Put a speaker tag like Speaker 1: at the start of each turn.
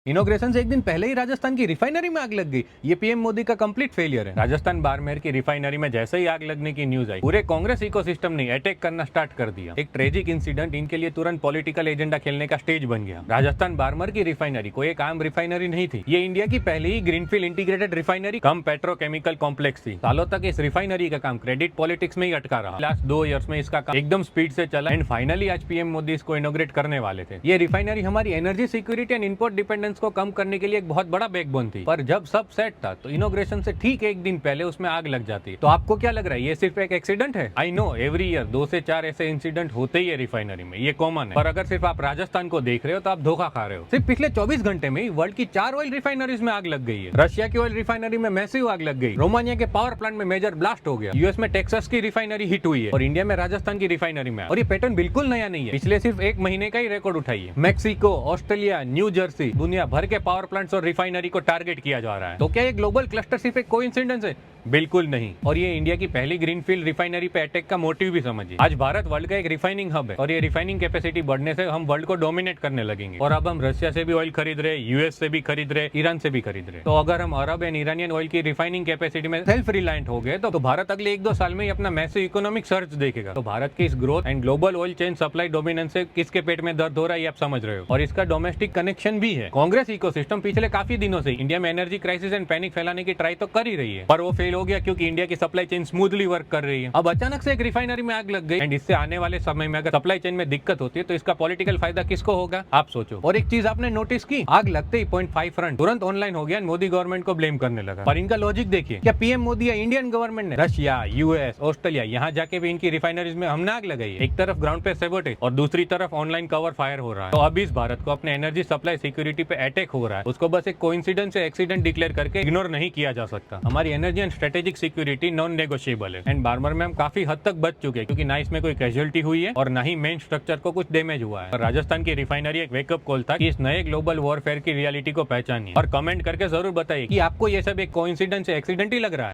Speaker 1: Inauguration से एक दिन पहले ही राजस्थान की रिफाइनरी में आग लग गई। ये पीएम मोदी का कंप्लीट फेलियर है। राजस्थान बाड़मेर की रिफाइनरी में जैसे ही आग लगने की न्यूज आई, पूरे कांग्रेस इकोसिस्टम ने अटैक करना स्टार्ट कर दिया। एक ट्रेजिक इंसिडेंट इनके लिए तुरंत पॉलिटिकल एजेंडा खेलने का स्टेज बन गया। राजस्थान बाड़मेर की रिफाइनरी कोई एक आम रिफाइनरी नहीं थी। ये इंडिया की पहली ही ग्रीनफील्ड इंटीग्रेटेड रिफाइनरी कम पेट्रोकेमिकल कॉम्प्लेक्स थी। सालों तक इस रिफाइनरी का काम क्रेडिट पॉलिटिक्स में ही अटका रहा। लास्ट 2 इयर्स में इसका काम एकदम स्पीड से चला एंड फाइनली आज पीएम मोदी इसको इनोग्रेट करने वाले थे। ये रिफाइनरी हमारी energy security and import dependence को कम करने के लिए एक बहुत बड़ा बैकबोन थी। पर जब सब सेट था तो इनोग्रेशन से ठीक एक दिन पहले उसमें आग लग जाती। तो आपको क्या लग रहा है, ये सिर्फ एक एक्सीडेंट है? आई नो एवरी ईयर 2 से 4 ऐसे इंसिडेंट होते ही है रिफाइनरी में, ये कॉमन है। पर अगर सिर्फ आप राजस्थान को देख रहे हो तो आप धोखा खा रहे हो। सिर्फ पिछले 24 घंटे में वर्ल्ड की 4 ऑयल रिफाइनरीज में आग लग गई है। रशिया की ऑयल रिफाइनरी में मैसिव आग लग गई, रोमानिया के पावर प्लांट में मेजर ब्लास्ट हो गया, यूएस में टेक्सास की रिफाइनरी हिट हुई है और इंडिया में राजस्थान की रिफाइनरी में। और ये पैटर्न बिल्कुल नया नहीं है, पिछले सिर्फ 1 महीने का ही रिकॉर्ड उठाइए। मैक्सिको, ऑस्ट्रेलिया, न्यू जर्सी, दुनिया भर के पावर प्लांट्स और रिफाइनरी को टारगेट किया जा रहा है। तो क्या ये ग्लोबल क्लस्टर सिर्फ एक कोइंसिडेंस है? बिल्कुल नहीं। और ये इंडिया की पहली ग्रीनफील्ड रिफाइनरी पे अटैक का मोटिव भी समझिए। आज भारत वर्ल्ड का एक रिफाइनिंग हब है और ये रिफाइनिंग कैपेसिटी बढ़ने से हम वर्ल्ड को डोमिनेट करने लगेंगे। और अब हम रशिया से भी ऑयल खरीद रहे, यूएस से भी खरीद रहे, ईरान से भी खरीद रहे। तो अगर हम अरब एंड ईरानियन ऑयल की रिफाइनिंग कैपेसिटी में सेल्फ रिलायंट हो गए तो भारत अगले 1-2 साल में ही अपना मैसिव इकोनॉमिक सर्च देखेगा। तो भारत की इस growth and global oil chain supply dominance से किसके पेट में दर्द हो रहा है ये आप समझ रहे हो। और इसका डोमेस्टिक कनेक्शन भी है। कांग्रेस इकोसिस्टम पिछले काफी दिनों से इंडिया में एनर्जी क्राइसिस एंड पैनिक फैलाने की ट्राई तो कर ही रही है, पर वो फेल हो गया क्योंकि इंडिया की सप्लाई चेन स्मूथली वर्क कर रही है। अब अचानक से एक रिफाइनरी में आग लग गई एंड इससे आने वाले समय में अगर सप्लाई चेन में दिक्कत होती है तो इसका पॉलिटिकल फायदा किसको होगा, आप सोचो। और एक चीज आपने नोटिस की, आग लगते ही 0.5 फ्रंट तुरंत ऑनलाइन हो गया, मोदी गवर्नमेंट को ब्लेम करने लगा। पर इनका लॉजिक देखिए, क्या पीएम मोदी या इंडियन गवर्नमेंट ने रशिया, यूएस, ऑस्ट्रेलिया यहाँ जाके भी इनकी रिफाइनरीज में हमने आग लगाई है? एक तरफ ग्राउंड पे सैबोटेज और दूसरी तरफ ऑनलाइन कवर फायर हो रहा है। तो अब इस भारत को अपने एनर्जी सप्लाई सिक्योरिटी पे अटैक हो रहा है, उसको बस एक कोइंसिडेंस या एक्सीडेंट डिक्लेयर करके इग्नोर नहीं किया जा सकता। हमारी energy and strategic security non negotiable है एंड बाड़मेर में हम काफी हद तक बच चुके हैं क्योंकि ना इसमें कोई कैजुअलिटी हुई है और ना ही मेन स्ट्रक्चर को कुछ डैमेज हुआ है। और राजस्थान की रिफाइनरी एक वेकअप कॉल था कि इस नए ग्लोबल वॉरफेयर की रियलिटी को पहचानिए और कमेंट करके जरूर बताइए कि आपको ये सब एक कोइंसिडेंस या एक्सीडेंट ही लग रहा है।